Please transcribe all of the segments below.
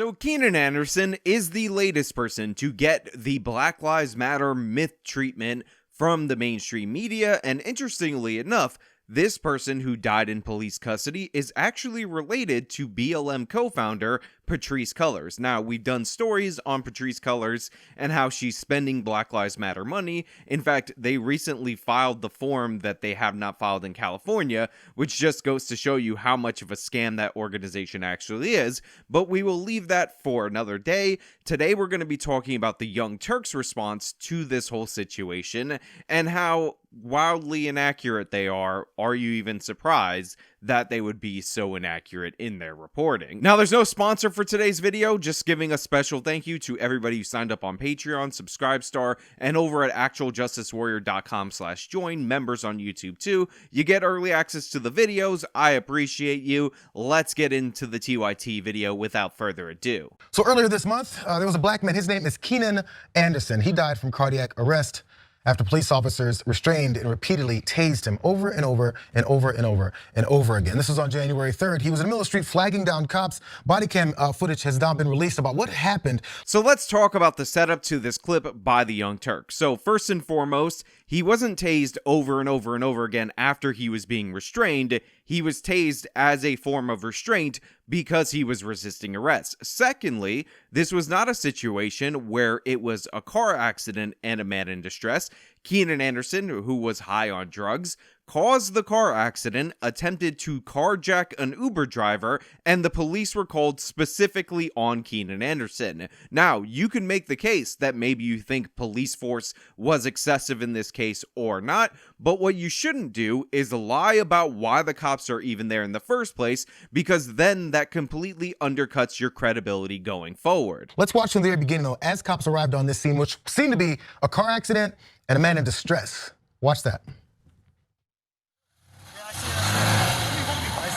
So Keenan Anderson is the latest person to get the Black Lives Matter myth treatment from the mainstream media, and interestingly enough, this person who died in police custody is actually related to BLM co-founder Patrisse Cullors. Now, we've done stories on Patrisse Cullors and how she's spending Black Lives Matter money. In fact, they recently filed the form that they have not filed in California, which just goes to show you how much of a scam that organization actually is, but we will leave that for another day. Today, we're going to be talking about the Young Turks' response to this whole situation and how wildly inaccurate they are. Are you even surprised that they would be so inaccurate in their reporting? Now, there's no sponsor for today's video, just giving a special thank you to everybody who signed up on Patreon, Subscribestar, and over at actualjusticewarrior.com/join, members on YouTube too. You get early access to the videos. I appreciate you. Let's get into the TYT video without further ado. So earlier this month, there was a black man. His name is Keenan Anderson. He died from cardiac arrest after police officers restrained and repeatedly tased him over and over and over and over and over again. This was on January 3rd. He was in the middle of the street flagging down cops. Body cam footage has now been released about what happened. So let's talk about the setup to this clip by the Young Turks. So first and foremost, he wasn't tased over and over and over again after he was being restrained. He was tased as a form of restraint because he was resisting arrest. Secondly, this was not a situation where it was a car accident and a man in distress. Keenan Anderson, who was high on drugs, caused the car accident, attempted to carjack an Uber driver, and the police were called specifically on Keenan Anderson. Now, you can make the case that maybe you think police force was excessive in this case or not, but what you shouldn't do is lie about why the cops are even there in the first place, because then that completely undercuts your credibility going forward. Let's watch from the very beginning though, as cops arrived on this scene, which seemed to be a car accident and a man in distress. Watch that.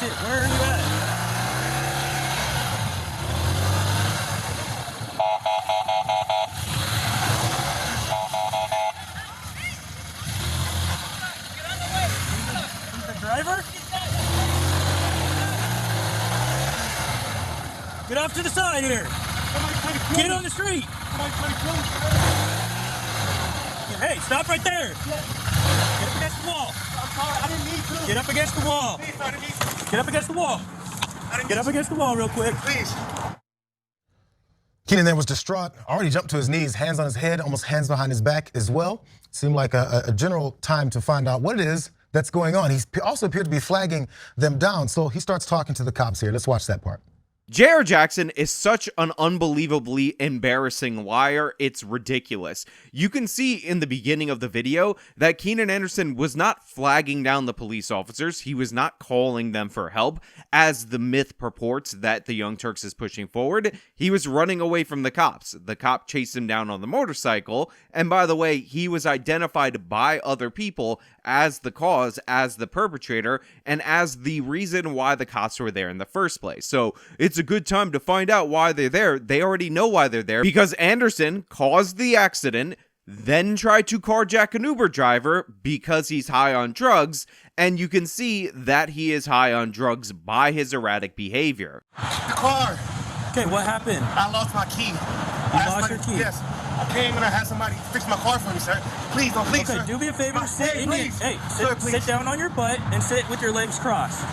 Where are you at? The driver? Get off to the side here. Get on the street. Hey, stop right there. Get up against the wall. I didn't need to. Get up against the wall. Get up against the wall. Get up against the wall real quick. Please. Keenan then was distraught, already jumped to his knees, hands on his head, almost hands behind his back as well. Seemed like a general time to find out what it is that's going on. He also appeared to be flagging them down, so he starts talking to the cops here. Let's watch that part. J.R. Jackson is such an unbelievably embarrassing liar, it's ridiculous. You can see in the beginning of the video that Keenan Anderson was not flagging down the police officers, he was not calling them for help, as the myth purports that the Young Turks is pushing forward. He was running away from the cops. The cop chased him down on the motorcycle, and by the way, he was identified by other people as the cause, as the perpetrator, and as the reason why the cops were there in the first place. So it's a good time to find out why they're there. They already know why they're there, because Anderson caused the accident, then tried to carjack an Uber driver because he's high on drugs, and you can see that he is high on drugs by his erratic behavior. The car. Okay, what happened? I lost my key. You lost your key? Yes. I came and I had somebody fix my car for me, sir. Please, don't, please, Okay, sir. do me a favor, sit in please. Hey, Sir, please. sit down on your butt and sit with your legs crossed.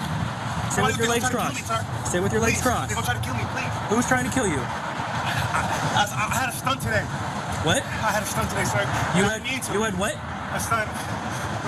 Sit with your legs crossed. Sit with your legs crossed. They're gonna try to kill me, please. Who's trying to kill you? I had a stunt today. What? I had a stunt today, sir. You I need to. had what? A stunt.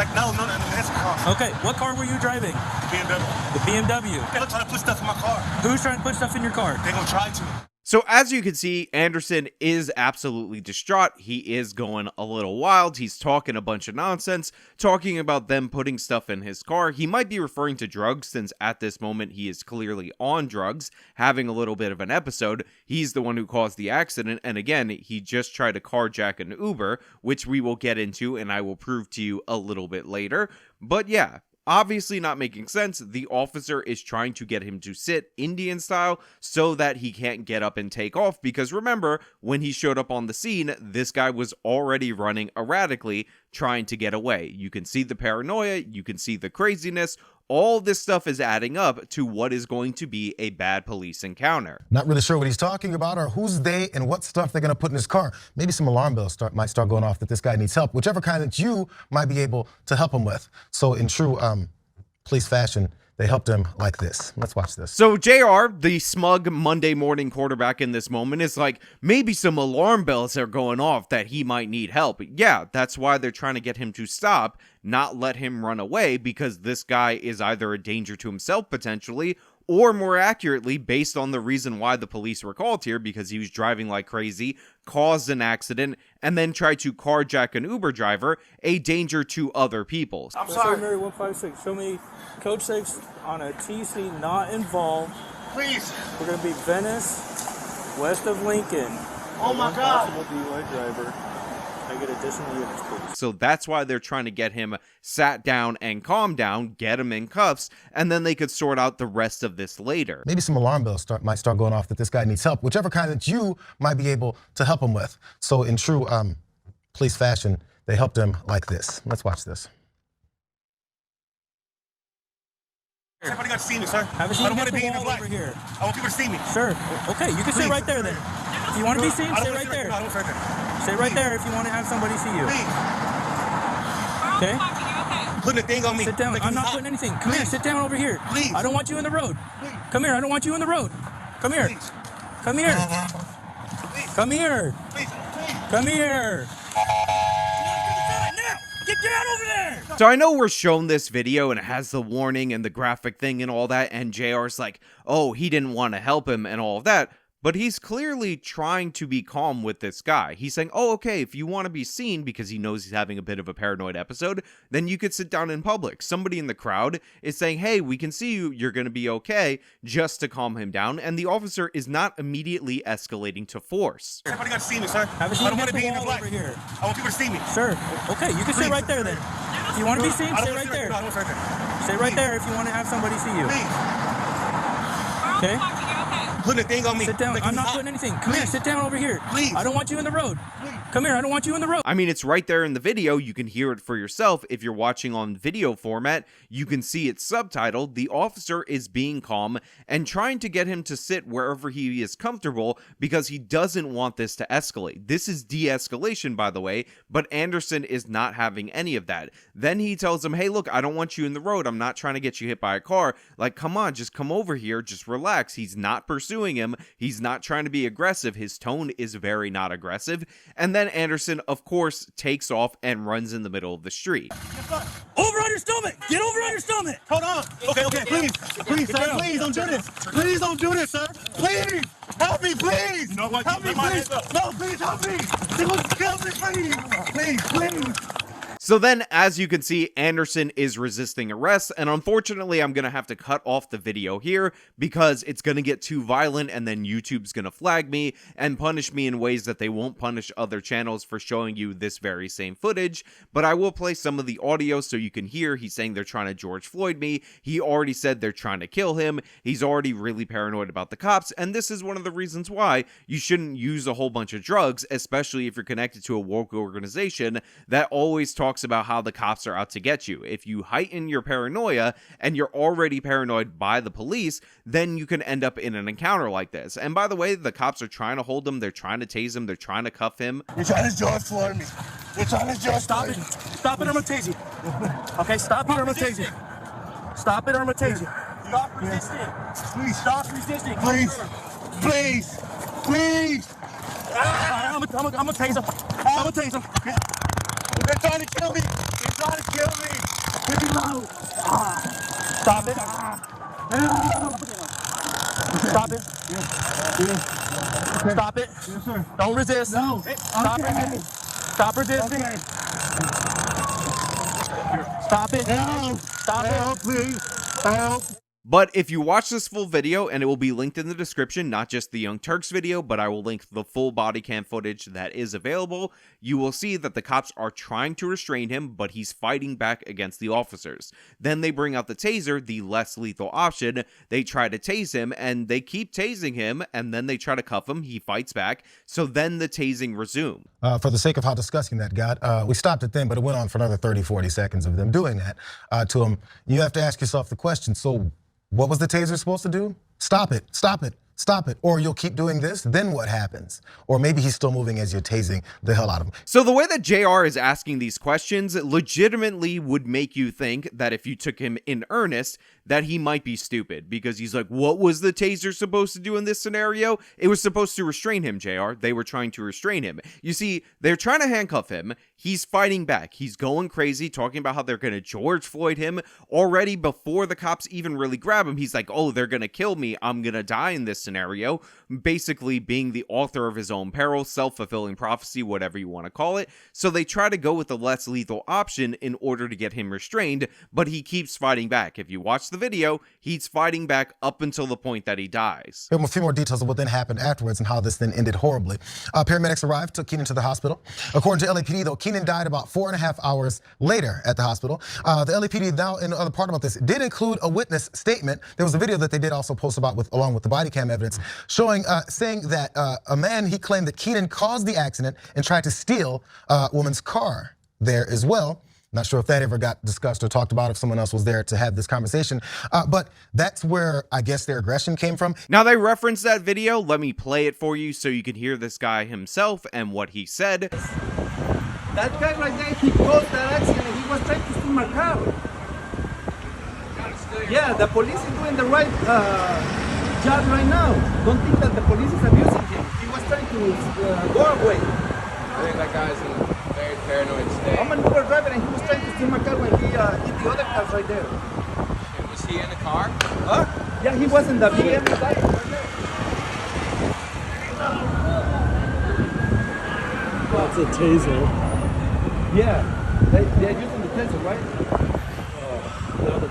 Like, no, that's a car. Okay, what car were you driving? BMW. The BMW. They're trying to put stuff in my car. Who's trying to put stuff in your car? They're gonna try to. So as you can see, Anderson is absolutely distraught. He is going a little wild. He's talking a bunch of nonsense, talking about them putting stuff in his car. He might be referring to drugs, since at this moment he is clearly on drugs, having a little bit of an episode. He's the one who caused the accident, and again, he just tried to carjack an Uber, which we will get into and I will prove to you a little bit later. But yeah, obviously not making sense. The officer is trying to get him to sit Indian style so that he can't get up and take off, because remember, when he showed up on the scene, this guy was already running erratically, trying to get away. You can see the paranoia, you can see the craziness. All this stuff is adding up to what is going to be a bad police encounter. Not really sure what he's talking about or who's they and what stuff they're gonna put in his car. Maybe some alarm bells might start going off that this guy needs help, whichever kind that you might be able to help him with. So in true police fashion, they helped him like this. Let's watch this. So JR, the smug Monday morning quarterback in this moment, is like, maybe some alarm bells are going off that he might need help. Yeah, that's why they're trying to get him to stop, not let him run away, because this guy is either a danger to himself potentially, or more accurately, based on the reason why the police were called here, because he was driving like crazy, caused an accident, and then tried to carjack an Uber driver, a danger to other people. I'm sorry. Mary 156, show me code 6 on a TC not involved. Please. We're going to be Venice, west of Lincoln. Oh my God. Possible DUI driver. I get additional units, please. So that's why they're trying to get him sat down and calmed down, get him in cuffs, and then they could sort out the rest of this later. Maybe some alarm bells might start going off that this guy needs help, whichever kind that you might be able to help him with. So in true police fashion, they helped him like this. Let's watch this. Everybody got to see me, sir. Have a seat I don't want to be in wall the black. over here. I want people to see me. Sure. Okay, you can sit right there then. If you want to be seen, stay right there. No, I don't want to right Stay right there if you want to have somebody see you. Please. Okay? Putting a thing on me. Sit down. I'm not putting anything. Come here. Sit down over here. Please. I don't want you in the road. Come here. I don't want you in the road. Come here. Come here. Come here. Come here. Get out over there! So I know we're shown this video and it has the warning and the graphic thing and all that, and JR's like, oh, he didn't want to help him and all of that, but he's clearly trying to be calm with this guy. He's saying, oh, okay, if you want to be seen, because he knows he's having a bit of a paranoid episode, then you could sit down in public. Somebody in the crowd is saying, hey, we can see you, you're going to be okay, just to calm him down, and the officer is not immediately escalating to force. Everybody got to see me, sir. Have a seat I don't want to be in the wall black. over here. I want people to see me. Sure. Okay, you can sit right there then. If you want to be seen, stay right there. No, I don't want to right there. Stay right there if you want to have somebody see you. Please. Okay? Putting a thing on me. Sit down. I'm not putting anything. Come here. Sit down over here. Please. I don't want you in the road. Come here. I don't want you in the road. I mean, it's right there in the video. You can hear it for yourself. If you're watching on video format, you can see it subtitled. The officer is being calm and trying to get him to sit wherever he is comfortable because he doesn't want this to escalate. This is de-escalation, by the way, but Anderson is not having any of that. Then he tells him, hey, look, I don't want you in the road. I'm not trying to get you hit by a car. Like, come on, just come over here. Just relax. He's not pursuing him. He's not trying to be aggressive. His tone is very not aggressive. And then Anderson, of course, takes off and runs in the middle of the street. Over on your stomach. Get over on your stomach. Hold on. Okay, please. Please, sir. Please don't do this. Please don't do this, sir. Please. Help me, please. You know what? Help me, please. No, please help me. Help me, please. Please. So then, as you can see, Anderson is resisting arrest, and unfortunately, I'm going to have to cut off the video here because it's going to get too violent, and then YouTube's going to flag me and punish me in ways that they won't punish other channels for showing you this very same footage. But I will play some of the audio so you can hear. He's saying they're trying to George Floyd me. He already said they're trying to kill him. He's already really paranoid about the cops, and this is one of the reasons why you shouldn't use a whole bunch of drugs, especially if you're connected to a woke organization that always talks about how the cops are out to get you. If you heighten your paranoia and you're already paranoid by the police, then you can end up in an encounter like this. And by the way, the cops are trying to hold him, they're trying to tase him, they're trying to cuff him. You're trying to George Floyd me. You're trying to George Stop it. Stop it or I'm gonna tase you. Okay, stop it or I'm gonna tase you. Stop it or I'm gonna tase you. Stop resisting. Please stop resisting. Please. I'm gonna tase him. I'm gonna tase him. They're trying to kill me. They're trying to kill me. Leave me alone. Stop it. Stop it. Stop it. Yes, sir. Don't resist. No. Stop it. Stop resisting. Okay. Stop it. Help. Stop it. Help, please. Help. But if you watch this full video, and it will be linked in the description, not just the Young Turks video, but I will link the full body cam footage that is available, you will see that the cops are trying to restrain him, but he's fighting back against the officers. Then they bring out the taser, the less lethal option. They try to tase him, and they keep tasing him, and then they try to cuff him. He fights back, so then the tasing resumes. For the sake of how disgusting that got, we stopped it then, but it went on for another 30, 40 seconds of them doing that to him. You have to ask yourself the question, so what was the taser supposed to do? Stop it, stop it, stop it. Or you'll keep doing this, then what happens? Or maybe he's still moving as you're tasing the hell out of him. So the way that JR is asking these questions legitimately would make you think that if you took him in earnest, that he might be stupid, because he's like, what was the taser supposed to do in this scenario? It was supposed to restrain him, JR. They were trying to restrain him. You see, they're trying to handcuff him. He's fighting back. He's going crazy, talking about how they're going to George Floyd him. Already before the cops even really grab him, he's like, oh, they're going to kill me. I'm going to die in this scenario. Basically being the author of his own peril, self-fulfilling prophecy, whatever you want to call it. So they try to go with the less lethal option in order to get him restrained, but he keeps fighting back. If you watch the video, he's fighting back up until the point that he dies. We have a few more details of what then happened afterwards and how this then ended horribly. Paramedics arrived, took Keenan to the hospital. According to LAPD, though, Keenan died about 4.5 hours later at the hospital. The LAPD now, in the other part about this, did include a witness statement. There was a video that they did also post about along with the body cam evidence, showing, saying that a man, he claimed that Keenan caused the accident and tried to steal a woman's car there as well. Not sure if that ever got discussed or talked about, if someone else was there to have this conversation. But that's where I guess their aggression came from. Now they referenced that video. Let me play it for you so you can hear this guy himself and what he said. That guy right there, he caused that accident. He was trying to steal my car. Yeah, the police is doing the right job right now. Don't think that the police is abusing him. He was trying to go away. I think that guy's in a very paranoid state. I'm an Uber driver and he was trying to steal my car when he hit the other cars right there. And was he in the car? Huh? Yeah, he was in the BM right there. That's a taser. Yeah, they're using the taser, right?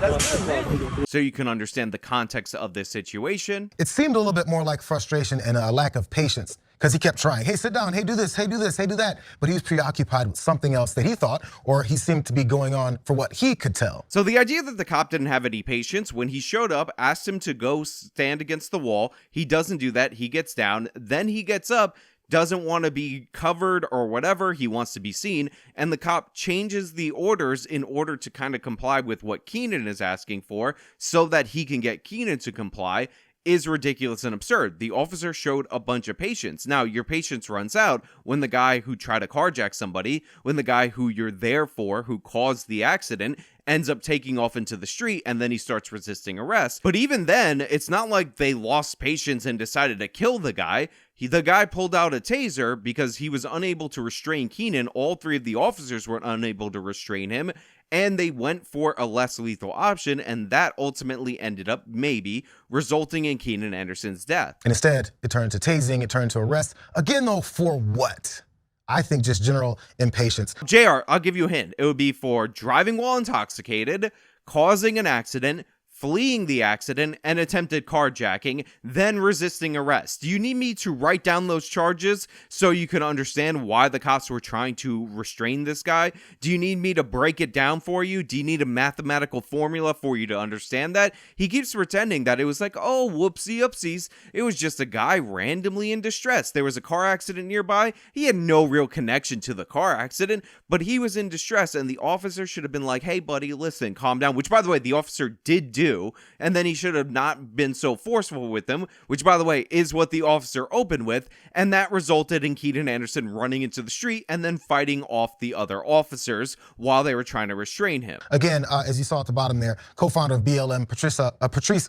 That's good, man. So you can understand the context of this situation. It seemed a little bit more like frustration and a lack of patience, because he kept trying. Hey, sit down. Hey, do this. Hey, do this. Hey, do that. But he was preoccupied with something else that he thought, or he seemed to be going on for what he could tell. So the idea that the cop didn't have any patience, when he showed up, asked him to go stand against the wall. He doesn't do that. He gets down. Then he gets up, doesn't want to be covered or whatever. He wants to be seen. And the cop changes the orders in order to kind of comply with what Keenan is asking for so that he can get Keenan to comply. Is ridiculous and absurd. The officer showed a bunch of patience. Now, your patience runs out when the guy who tried to carjack somebody, when the guy who you're there for, who caused the accident, ends up taking off into the street, and then he starts resisting arrest. But even then, it's not like they lost patience and decided to kill the guy. The guy pulled out a taser because he was unable to restrain Keenan. All three of the officers were unable to restrain him, and they went for a less lethal option, and that ultimately ended up, maybe, resulting in Keenan Anderson's death. And instead, it turned to tasing, it turned to arrest. Again, though, for what? I think just general impatience. JR, I'll give you a hint. It would be for driving while intoxicated, causing an accident, fleeing the accident, and attempted carjacking, then resisting arrest. Do you need me to write down those charges so you can understand why the cops were trying to restrain this guy? Do you need me to break it down for you? Do you need a mathematical formula for you to understand that? He keeps pretending that it was like, oh, whoopsie oopsies. It was just a guy randomly in distress. There was a car accident nearby. He had no real connection to the car accident, but he was in distress, and the officer should have been like, hey, buddy, listen, calm down, which, by the way, the officer did do. And then he should have not been so forceful with them, which, by the way, is what the officer opened with, and that resulted in Keenan Anderson running into the street and then fighting off the other officers while they were trying to restrain him. Again, as you saw at the bottom there, co-founder of BLM, Patrice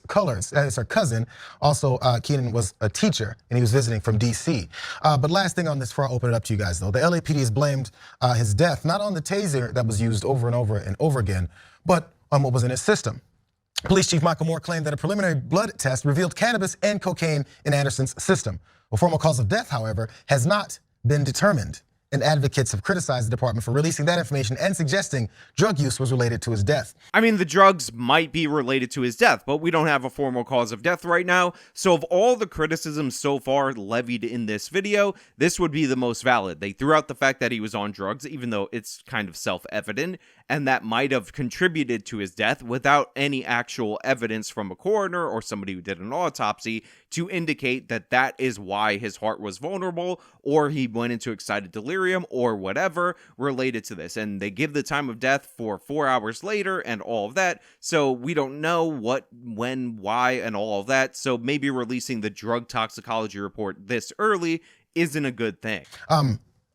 Cullors, that is her cousin. Also, Keenan was a teacher, and he was visiting from DC. But last thing on this before I open it up to you guys, though, the LAPD has blamed his death not on the taser that was used over and over and over again, but on what was in his system. Police Chief Michael Moore claimed that a preliminary blood test revealed cannabis and cocaine in Anderson's system. A formal cause of death, however, has not been determined. and advocates have criticized the department for releasing that information and suggesting drug use was related to his death. I mean, the drugs might be related to his death, but we don't have a formal cause of death right now. So of all the criticisms so far levied in this video, this would be the most valid. They threw out the fact that he was on drugs, even though it's kind of self-evident, and that might have contributed to his death without any actual evidence from a coroner or somebody who did an autopsy to indicate that that is why his heart was vulnerable, or he went into excited delirium, or whatever related to this. And they give the time of death for 4 hours later and all of that, so we don't know what, when, why, and all of that. So maybe releasing the drug toxicology report this early isn't a good thing.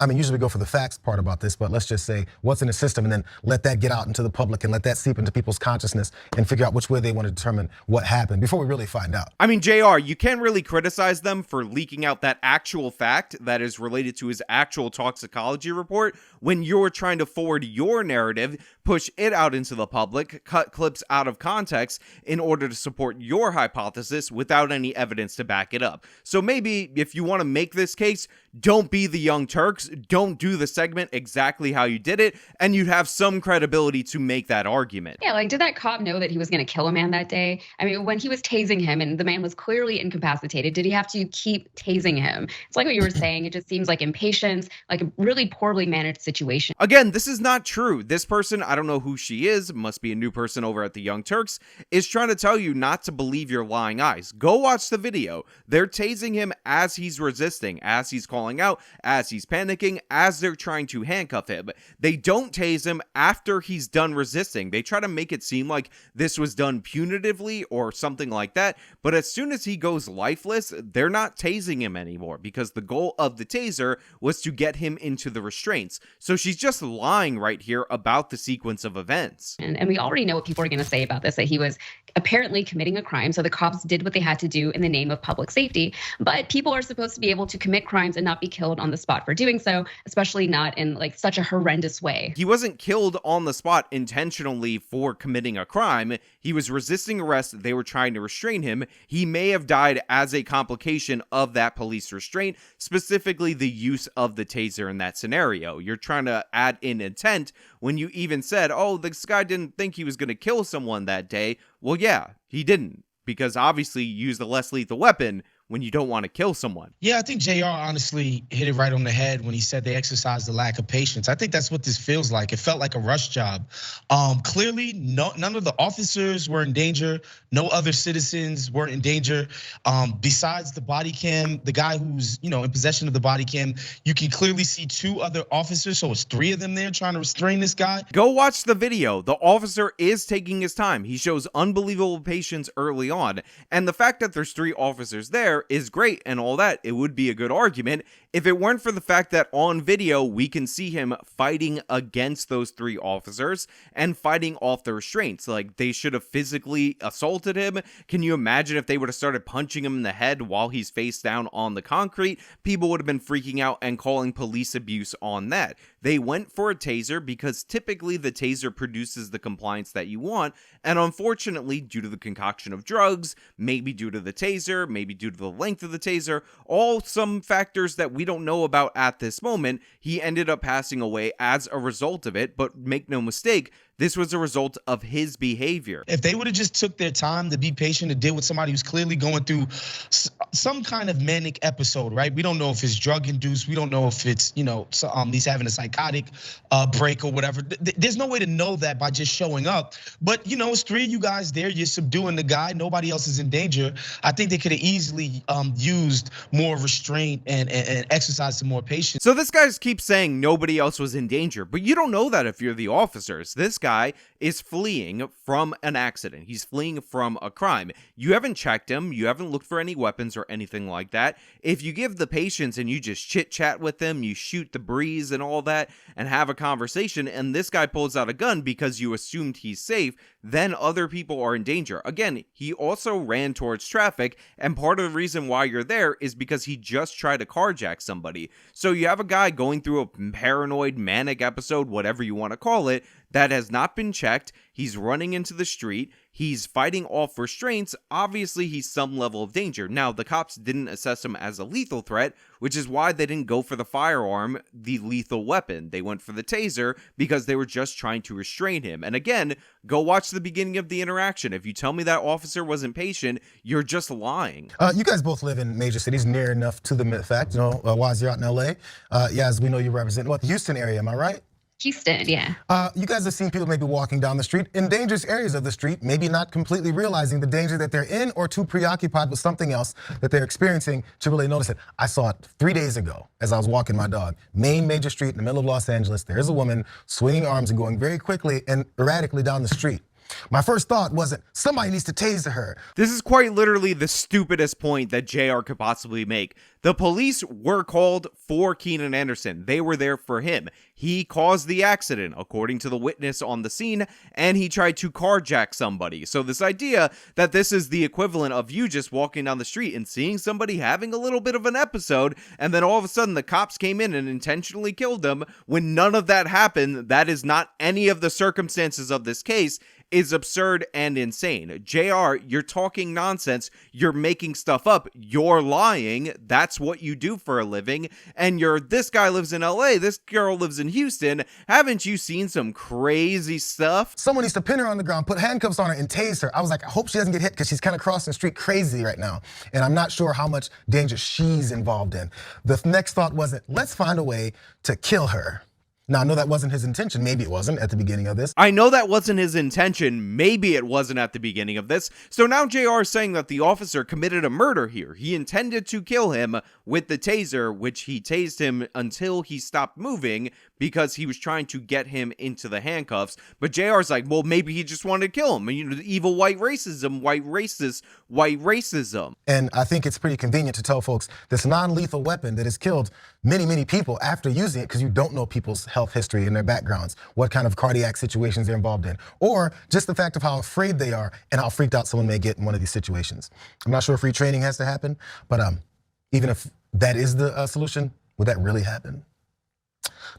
I mean, usually we go for the facts part about this, but let's just say what's in the system and then let that get out into the public and let that seep into people's consciousness and figure out which way they want to determine what happened before we really find out. I mean, JR, you can't really criticize them for leaking out that actual fact that is related to his actual toxicology report when you're trying to forward your narrative, push it out into the public, cut clips out of context in order to support your hypothesis without any evidence to back it up. So maybe if you want to make this case, don't be the Young Turks, don't do the segment exactly how you did it, and you'd have some credibility to make that argument. Yeah, like, did that cop know that he was going to kill a man that day? I mean, when he was tasing him and the man was clearly incapacitated, did he have to keep tasing him? It's like what you were saying. It just seems like impatience, like a really poorly managed situation. Again, this is not true. This person, I don't know who she is, must be a new person over at the Young Turks, is trying to tell you not to believe your lying eyes. Go watch the video. They're tasing him as he's resisting, as he's calling out, as he's panicking, as they're trying to handcuff him. They don't tase him after he's done resisting. They try to make it seem like this was done punitively or something like that, but as soon as he goes lifeless, they're not tasing him anymore because the goal of the taser was to get him into the restraints. So she's just lying right here about the sequence of events. And we already know what people are going to say about this, that he was apparently committing a crime. So the cops did what they had to do in the name of public safety. But people are supposed to be able to commit crimes and not be killed on the spot for doing so, especially not in like such a horrendous way. He wasn't killed on the spot intentionally for committing a crime. He was resisting arrest. They were trying to restrain him. He may have died as a complication of that police restraint, specifically the use of the taser in that scenario. You're trying to add in intent when you even said, oh, this guy didn't think he was going to kill someone that day. Well, yeah, he didn't, because obviously you used a less lethal weapon when you don't want to kill someone. Yeah, I think JR honestly hit it right on the head when he said they exercised a lack of patience. I think that's what this feels like. It felt like a rush job. Clearly, none of the officers were in danger. No other citizens were in danger. Besides the body cam, the guy who's in possession of the body cam, you can clearly see 2 other officers. So it's 3 of them there trying to restrain this guy. Go watch the video. The officer is taking his time. He shows unbelievable patience early on. And the fact that there's 3 officers there is great and all that. It would be a good argument if it weren't for the fact that on video we can see him fighting against those 3 officers and fighting off the restraints. Like, they should have physically assaulted him. Can you imagine if they would have started punching him in the head while he's face down on the concrete? People would have been freaking out and calling police abuse on that. They went for a taser because typically the taser produces the compliance that you want, and unfortunately, due to the concoction of drugs, maybe due to the taser, maybe due to the length of the taser, all some factors that we don't know about at this moment, he ended up passing away as a result of it. But make no mistake, this was a result of his behavior. If they would have just took their time to be patient to deal with somebody who's clearly going through some kind of manic episode, right? We don't know if it's drug induced. We don't know if it's, he's having a psychotic break or whatever. There's no way to know that by just showing up. But, it's 3 of you guys there. You're subduing the guy. Nobody else is in danger. I think they could have easily used more restraint and exercised some more patience. So this guy keeps saying nobody else was in danger, but you don't know that if you're the officers. This guy is fleeing from an accident. He's fleeing from a crime. You haven't checked him. You haven't looked for any weapons or anything like that. If you give the patience and you just chit chat with him, you shoot the breeze and all that and have a conversation, and this guy pulls out a gun because you assumed he's safe, then other people are in danger. Again, he also ran towards traffic, and part of the reason why you're there is because he just tried to carjack somebody. So you have a guy going through a paranoid, manic episode, whatever you want to call it, that has not been checked. He's running into the street. He's fighting off restraints. Obviously, he's some level of danger. Now, the cops didn't assess him as a lethal threat, which is why they didn't go for the firearm, the lethal weapon. They went for the taser because they were just trying to restrain him. And again, go watch the beginning of the interaction. If you tell me that officer wasn't patient, you're just lying. You guys both live in major cities near enough to the fact, Waz, you're out in LA. Yeah, as we know, you represent, the Houston area, am I right? Houston, yeah. You guys have seen people maybe walking down the street in dangerous areas of the street, maybe not completely realizing the danger that they're in or too preoccupied with something else that they're experiencing to really notice it. I saw it 3 days ago as I was walking my dog. Main major street in the middle of Los Angeles. There's a woman swinging arms and going very quickly and erratically down the street. My first thought wasn't, somebody needs to taser her. This is quite literally the stupidest point that JR could possibly make. The police were called for Keenan Anderson. They were there for him. He caused the accident, according to the witness on the scene, and he tried to carjack somebody. So this idea that this is the equivalent of you just walking down the street and seeing somebody having a little bit of an episode, and then all of a sudden the cops came in and intentionally killed them, when none of that happened, that is not any of the circumstances of this case, is absurd and insane. JR, you're talking nonsense. You're making stuff up. You're lying. That's what you do for a living. And this guy lives in LA. This girl lives in Houston. Haven't you seen some crazy stuff? Someone needs to pin her on the ground, put handcuffs on her, and tase her. I was like, I hope she doesn't get hit because she's kind of crossing the street crazy right now. And I'm not sure how much danger she's involved in. The next thought wasn't, let's find a way to kill her. Now, I know that wasn't his intention. Maybe it wasn't at the beginning of this. I know that wasn't his intention. Maybe it wasn't at the beginning of this. So now JR is saying that the officer committed a murder here. He intended to kill him with the taser, which he tased him until he stopped moving because he was trying to get him into the handcuffs. But JR's like, well, maybe he just wanted to kill him. Evil white racism, white racism. And I think it's pretty convenient to tell folks this non-lethal weapon that has killed many, many people after using it, because you don't know people's health history and their backgrounds, what kind of cardiac situations they're involved in, or just the fact of how afraid they are and how freaked out someone may get in one of these situations. I'm not sure if retraining has to happen, but even if that is the solution, would that really happen?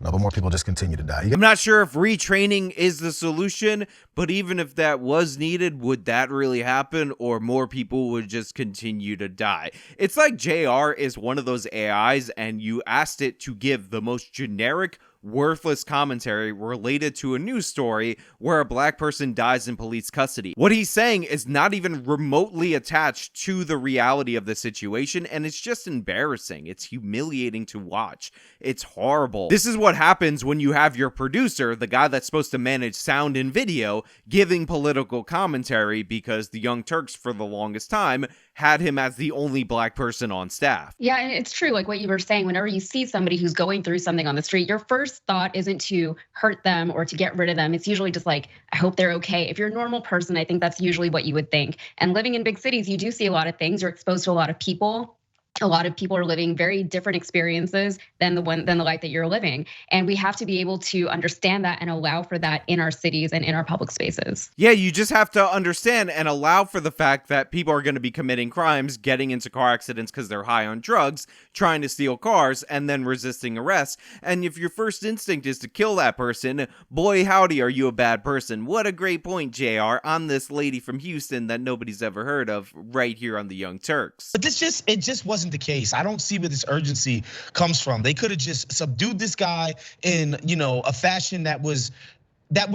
No, but more people just continue to die. I'm not sure if retraining is the solution, but even if that was needed, would that really happen, or more people would just continue to die? It's like JR is one of those AIs and you asked it to give the most generic, worthless commentary related to a news story where a black person dies in police custody. What he's saying is not even remotely attached to the reality of the situation, and it's just embarrassing. It's humiliating to watch. It's horrible. This is what happens when you have your producer, the guy that's supposed to manage sound and video, giving political commentary, because the Young Turks for the longest time had him as the only black person on staff. Yeah, and it's true, like what you were saying, whenever you see somebody who's going through something on the street, your first thought isn't to hurt them or to get rid of them. It's usually just like, I hope they're okay. If you're a normal person, I think that's usually what you would think. And living in big cities, you do see a lot of things. You're exposed to a lot of people. A lot of people are living very different experiences than the life that you're living. And we have to be able to understand that and allow for that in our cities and in our public spaces. Yeah, you just have to understand and allow for the fact that people are going to be committing crimes, getting into car accidents because they're high on drugs, trying to steal cars, and then resisting arrest. And if your first instinct is to kill that person, boy howdy, are you a bad person. What a great point, JR, on this lady from Houston that nobody's ever heard of right here on the Young Turks. But it just wasn't the case. I don't see where this urgency comes from. They could have just subdued this guy in, a fashion that would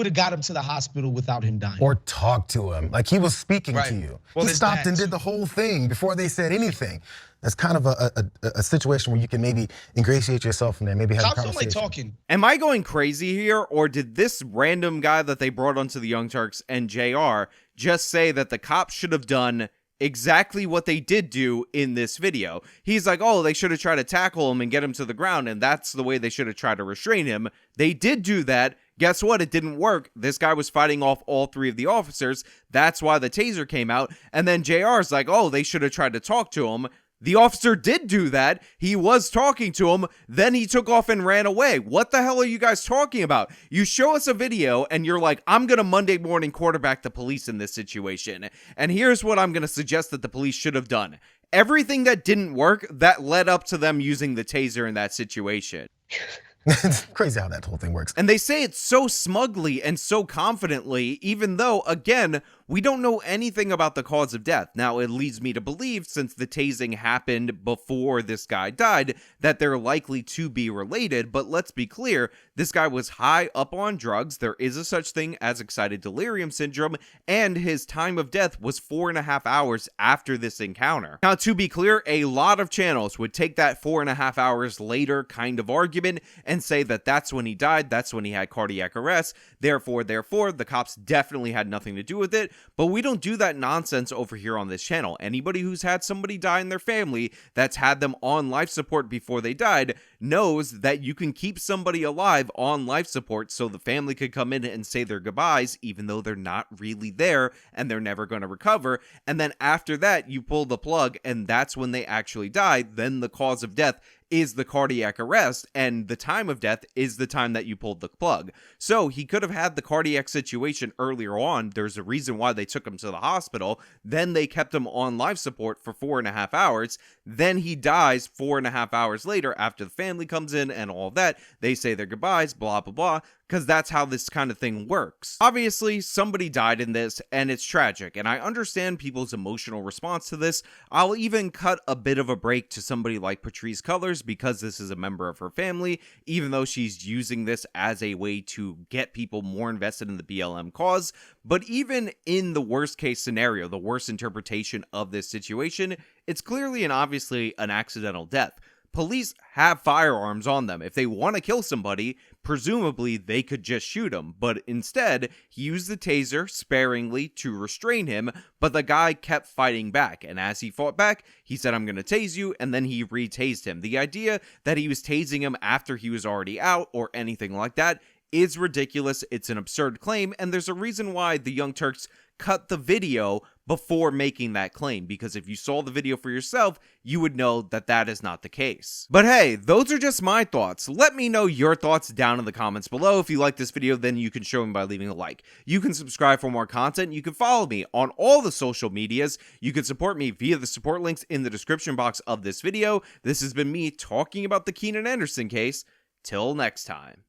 have got him to the hospital without him dying. Or talk to him, like he was speaking to you. Well, he stopped and did the whole thing before they said anything. That's kind of a situation where you can maybe ingratiate yourself in there, maybe have a conversation. Talking. Am I going crazy here, or did this random guy that they brought onto the Young Turks and JR just say that the cops should have done exactly what they did do in this video? He's like, oh, they should have tried to tackle him and get him to the ground, and that's the way they should have tried to restrain him. They did do that. Guess what? It didn't work. This guy was fighting off all three of the officers. That's why the taser came out. And then JR's like, oh, they should have tried to talk to him. The officer did do that. He was talking to him. Then he took off and ran away. What the hell are you guys talking about? You show us a video and you're like, I'm going to Monday morning quarterback the police in this situation. And here's what I'm going to suggest that the police should have done. Everything that didn't work, that led up to them using the taser in that situation. It's crazy how that whole thing works. And they say it so smugly and so confidently, even though, again, we don't know anything about the cause of death. Now, it leads me to believe, since the tasing happened before this guy died, that they're likely to be related. But let's be clear, this guy was high up on drugs. There is a such thing as excited delirium syndrome, and his time of death was 4.5 hours after this encounter. Now, to be clear, a lot of channels would take that 4.5 hours later kind of argument and say that that's when he died, that's when he had cardiac arrest, therefore, the cops definitely had nothing to do with it. But we don't do that nonsense over here on this channel. Anybody who's had somebody die in their family that's had them on life support before they died knows that you can keep somebody alive on life support so the family could come in and say their goodbyes even though they're not really there and they're never going to recover. And then after that, you pull the plug and that's when they actually die. Then the cause of death is the cardiac arrest, and the time of death is the time that you pulled the plug. So he could have had the cardiac situation earlier on. There's a reason why they took him to the hospital. Then they kept him on life support for 4.5 hours. Then he dies 4.5 hours later after the family comes in and all that. They say their goodbyes, blah, blah, blah, because that's how this kind of thing works. Obviously, somebody died in this, and it's tragic, and I understand people's emotional response to this. I'll even cut a bit of a break to somebody like Patrisse Cullors because this is a member of her family, even though she's using this as a way to get people more invested in the BLM cause. But even in the worst case scenario, the worst interpretation of this situation, it's clearly and obviously an accidental death. Police have firearms on them. If they want to kill somebody, presumably they could just shoot him. But instead, he used the taser sparingly to restrain him, but the guy kept fighting back. And as he fought back, he said, "I'm going to tase you," and then he re-tased him. The idea that he was tasing him after he was already out or anything like that is ridiculous. It's an absurd claim, and there's a reason why the Young Turks cut the video before making that claim, because if you saw the video for yourself, you would know that that is not the case. But hey, those are just my thoughts. Let me know your thoughts down in the comments below. If you like this video, then you can show me by leaving a like. You can subscribe for more content. You can follow me on all the social medias. You can support me via the support links in the description box of this video. This has been me talking about the Keenan Anderson case. Till next time.